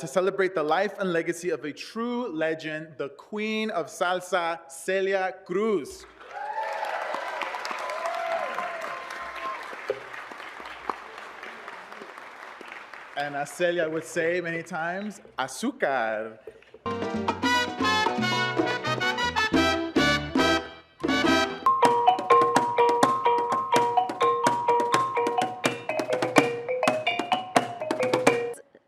to celebrate the life and legacy of a true legend, the Queen of Salsa, Celia Cruz. And as Celia would say many times, azúcar.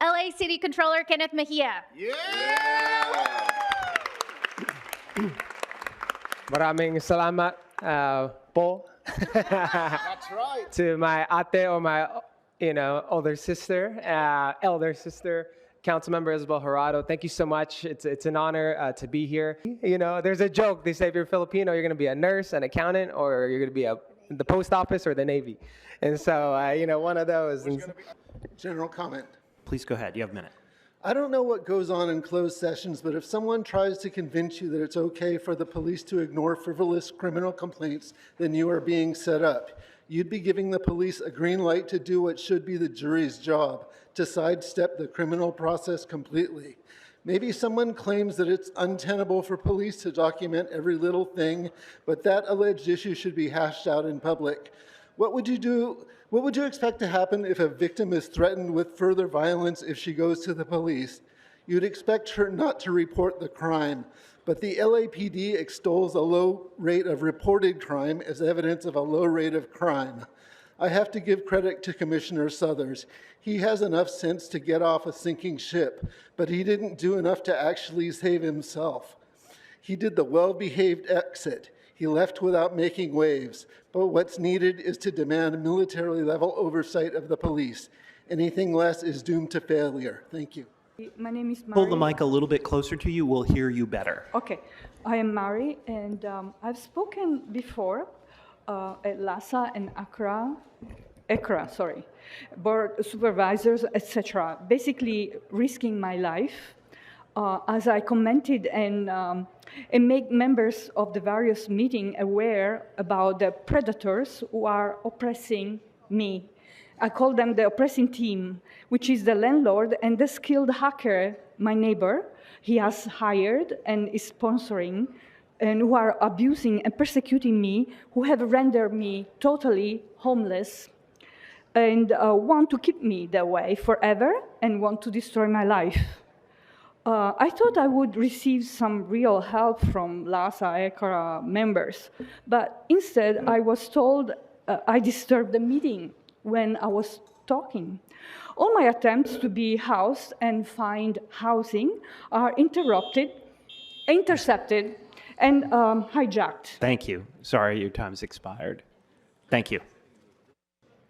LA City Controller Kenneth Mejia. Maraming salamat po. That's right. To my ate or my elder sister, Councilmember Isabel Jurado. Thank you so much. It's an honor to be here. There's a joke. They say if you're Filipino, you're going to be a nurse, an accountant, or you're going to be in the post office or the Navy. And so, one of those. General comment. Please go ahead. You have a minute. I don't know what goes on in closed sessions, but if someone tries to convince you that it's okay for the police to ignore frivolous criminal complaints, then you are being set up. You'd be giving the police a green light to do what should be the jury's job, to sidestep the criminal process completely. Maybe someone claims that it's untenable for police to document every little thing, but that alleged issue should be hashed out in public. What would you do? What would you expect to happen if a victim is threatened with further violence if she goes to the police? You'd expect her not to report the crime, but the LAPD extols a low rate of reported crime as evidence of a low rate of crime. I have to give credit to Commissioner Suthers. He has enough sense to get off a sinking ship, but he didn't do enough to actually save himself. He did the well-behaved exit. He left without making waves, but what's needed is to demand military-level oversight of the police. Anything less is doomed to failure. Thank you. My name is Mari. Hold the mic a little bit closer to you. We'll hear you better. Okay. I am Mari, and I've spoken before at LASA and ECRA, board supervisors, etc., basically risking my life as I commented and make members of the various meetings aware about the predators who are oppressing me. I call them the oppressing team, which is the landlord and the skilled hacker, my neighbor, he has hired and is sponsoring, and who are abusing and persecuting me, who have rendered me totally homeless, and want to keep me that way forever and want to destroy my life. I thought I would receive some real help from LASA ECRA members, but instead I was told I disturbed the meeting when I was talking. All my attempts to be housed and find housing are intercepted, and hijacked. Thank you. Sorry, your time's expired. Thank you.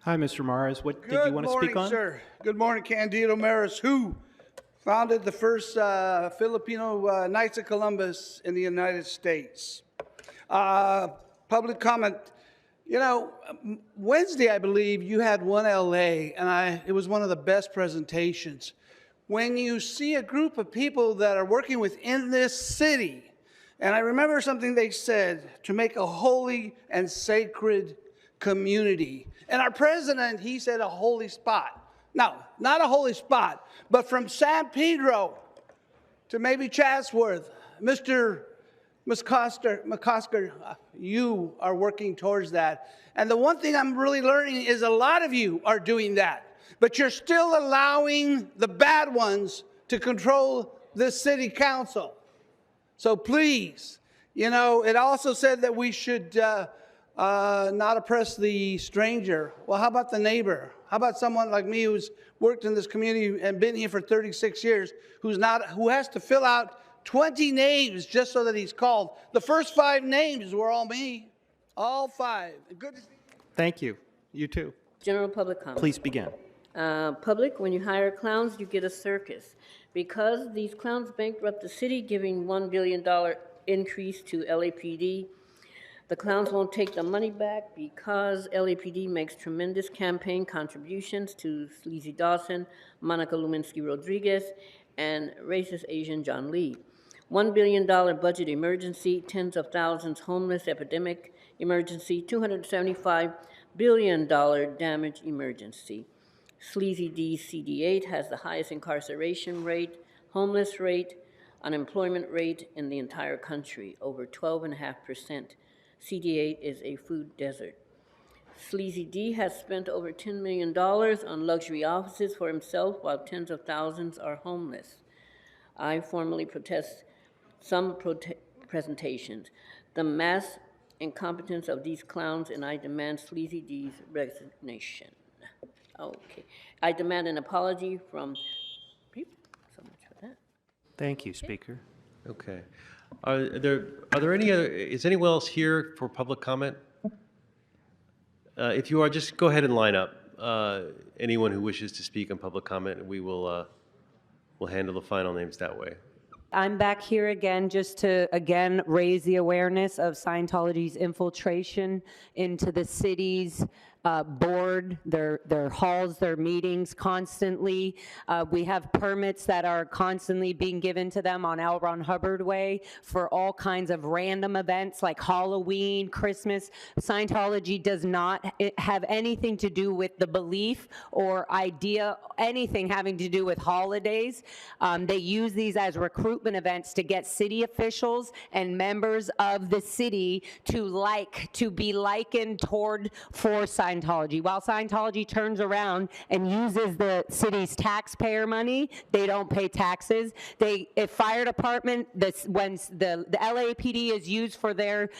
Hi, Mr. Mares. What did you want to speak on? Good morning, sir. Good morning, Candido Mares, who founded the first Filipino Knights of Columbus in the United States. Public comment. Wednesday, I believe, you had one LA, and it was one of the best presentations. When you see a group of people that are working within this city, and I remember something they said, to make a holy and sacred community. And our president, he said a holy spot. No, not a holy spot, but from San Pedro to maybe Chatsworth, Mr. McCosker, you are working towards that. And the one thing I'm really learning is a lot of you are doing that. But you're still allowing the bad ones to control this city council. So please, it also said that we should not oppress the stranger. Well, how about the neighbor? How about someone like me who's worked in this community and been here for 36 years, who has to fill out 20 names just so that he's called? The first 5 names were all me. All 5. Good to see you. Thank you. You too. General public comment. Please begin. Public, when you hire clowns, you get a circus. Because these clowns bankrupt the city, giving $1 billion increase to LAPD, the clowns won't take the money back because LAPD makes tremendous campaign contributions to Sleazy Dawson, Monica Lewinsky-Rodriguez, and racist Asian John Lee. $1 billion budget emergency, tens of thousands homeless epidemic emergency, $275 billion damage emergency. Sleazy D CD8 has the highest incarceration rate, homeless rate, unemployment rate in the entire country, over 12.5%. CD8 is a food desert. Sleazy D has spent over $10 million on luxury offices for himself while tens of thousands are homeless. I formally protest some presentations, the mass incompetence of these clowns, and I demand Sleazy D's resignation. Okay. I demand an apology from... So much for that. Thank you, Speaker. Okay. Are there any other, is anyone else here for public comment? If you are, just go ahead and line up. Anyone who wishes to speak on public comment, we will we'll handle the final names that way. I'm back here again just to, again, raise the awareness of Scientology's infiltration into the city's board, their halls, their meetings constantly. We have permits that are constantly being given to them on L. Ron Hubbard Way for all kinds of random events like Halloween, Christmas. Scientology does not have anything to do with the belief or idea, anything having to do with holidays. They use these as recruitment events to get city officials and members of the city to be likened for Scientology. While Scientology turns around and uses the city's taxpayer money, they don't pay taxes. Fire department, when the LAPD is used for their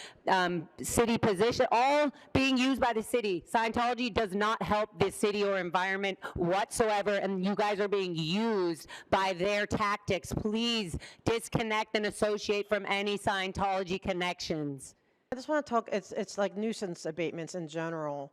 city position, all being used by the city. Scientology does not help the city or environment whatsoever, and you guys are being used by their tactics. Please disconnect and associate from any Scientology connections. I just want to talk, it's like nuisance abatements in general.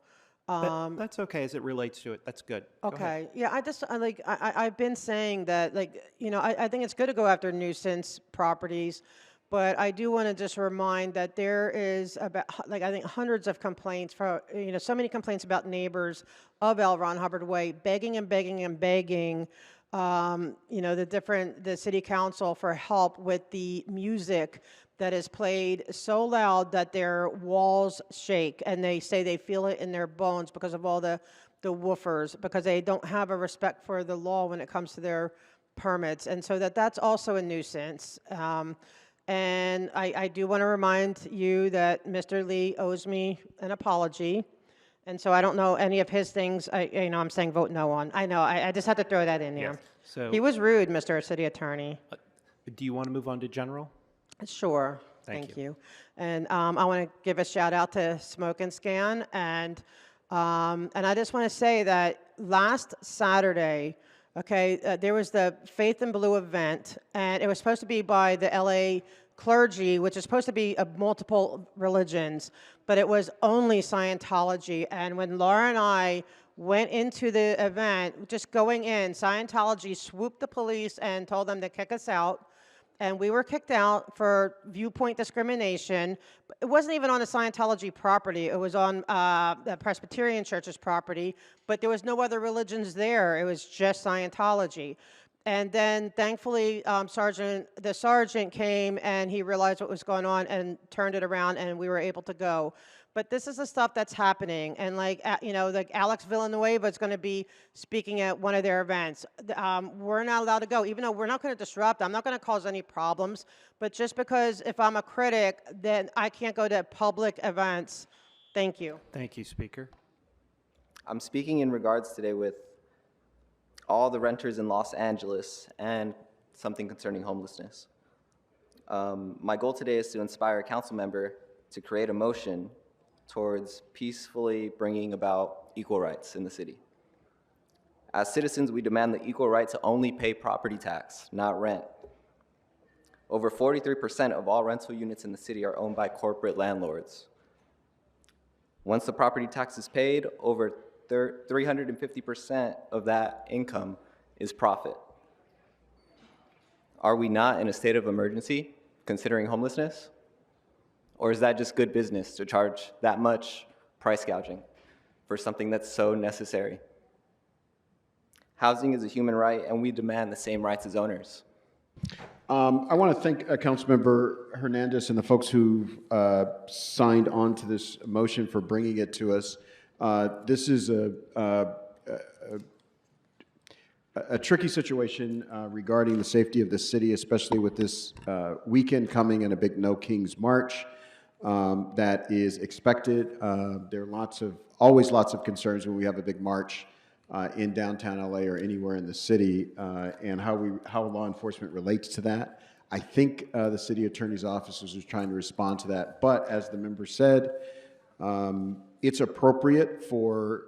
That's okay as it relates to it. That's good. Okay. Yeah, I've been saying that, I think it's good to go after nuisance properties, but I do want to just remind that there is about, I think hundreds of complaints so many complaints about neighbors of L. Ron Hubbard Way begging and begging and begging, the city council for help with the music that is played so loud that their walls shake, and they say they feel it in their bones because of all the woofers, because they don't have a respect for the law when it comes to their permits, and so that's also a nuisance. And I do want to remind you that Mr. Lee owes me an apology, and so I don't know any of his things. I'm saying vote no on. I know. I just had to throw that in there. Yes. So he was rude, Mr. City Attorney. do you want to move on to general? Sure. Thank you. And I want to give a shout out to Smoke and Scan, and I just want to say that last Saturday, there was the Faith in Blue event, and it was supposed to be by the LA clergy, which is supposed to be of multiple religions, but it was only Scientology. And when Laura and I went into the event, just going in, Scientology swooped the police and told them to kick us out. And we were kicked out for viewpoint discrimination. It wasn't even on a Scientology property. It was on the Presbyterian Church's property, but there was no other religions there. It was just Scientology. And then, thankfully, the sergeant came, and he realized what was going on and turned it around, and we were able to go. But this is the stuff that's happening, and like Alex Villanueva is going to be speaking at one of their events. We're not allowed to go, even though we're not going to disrupt. I'm not going to cause any problems, but just because if I'm a critic, then I can't go to public events. Thank you. Thank you, Speaker. I'm speaking in regards today with all the renters in Los Angeles and something concerning homelessness. My goal today is to inspire a council member to create a motion towards peacefully bringing about equal rights in the city. As citizens, we demand the equal right to only pay property tax, not rent. Over 43% of all rental units in the city are owned by corporate landlords. Once the property tax is paid, over 350% of that income is profit. Are we not in a state of emergency considering homelessness? Or is that just good business to charge that much price gouging for something that's so necessary? Housing is a human right, and we demand the same rights as owners. I want to thank Councilmember Hernandez and the folks who signed on to this motion for bringing it to us. This is a tricky situation regarding the safety of the city, especially with this weekend coming and a big No Kings March that is expected. There are always lots of concerns when we have a big march in downtown LA or anywhere in the city, and how law enforcement relates to that. I think the city attorney's office is trying to respond to that, but as the member said, it's appropriate for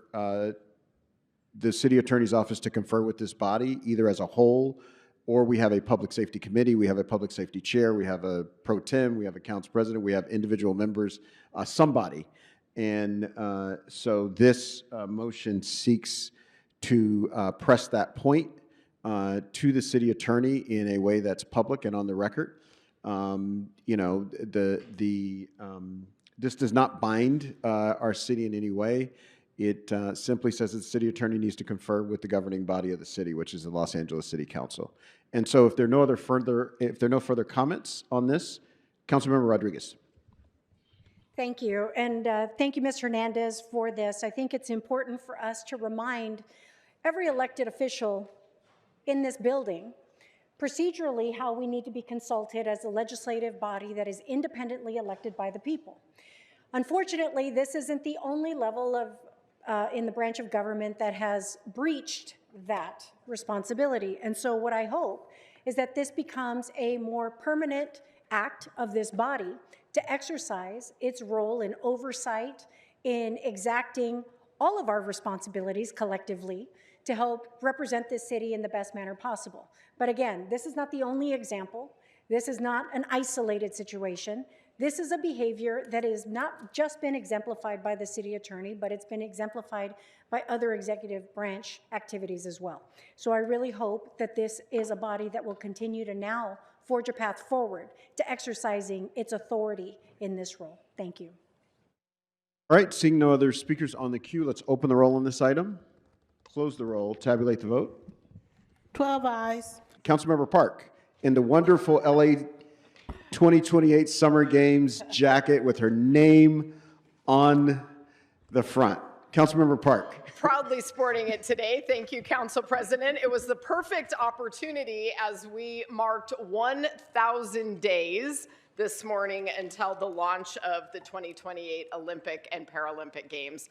the city attorney's office to confer with this body, either as a whole, or we have a public safety committee, we have a public safety chair, we have a pro tem, we have a council president, we have individual members, somebody. And so this motion seeks to press that point to the city attorney in a way that's public and on the record. You know, this does not bind our city in any way. It simply says that the city attorney needs to confer with the governing body of the city, which is the Los Angeles City Council. And so if there are no further comments on this, Councilmember Rodriguez. Thank you, and thank you, Ms. Hernandez, for this. I think it's important for us to remind every elected official in this building procedurally how we need to be consulted as a legislative body that is independently elected by the people. Unfortunately, this isn't the only level of in the branch of government that has breached that responsibility. And so what I hope is that this becomes a more permanent act of this body to exercise its role in oversight, in exacting all of our responsibilities collectively to help represent this city in the best manner possible. But again, this is not the only example. This is not an isolated situation. This is a behavior that has not just been exemplified by the city attorney, but it's been exemplified by other executive branch activities as well. So I really hope that this is a body that will continue to now forge a path forward to exercising its authority in this role. Thank you. All right, seeing no other speakers on the queue, let's open the roll on this item, close the roll, tabulate the vote. 12 ayes. Councilmember Park, in the wonderful LA 2028 Summer Games jacket with her name on the front. Councilmember Park. Proudly sporting it today. Thank you, Council President. It was the perfect opportunity as we marked 1,000 days this morning until the launch of the 2028 Olympic and Paralympic Games.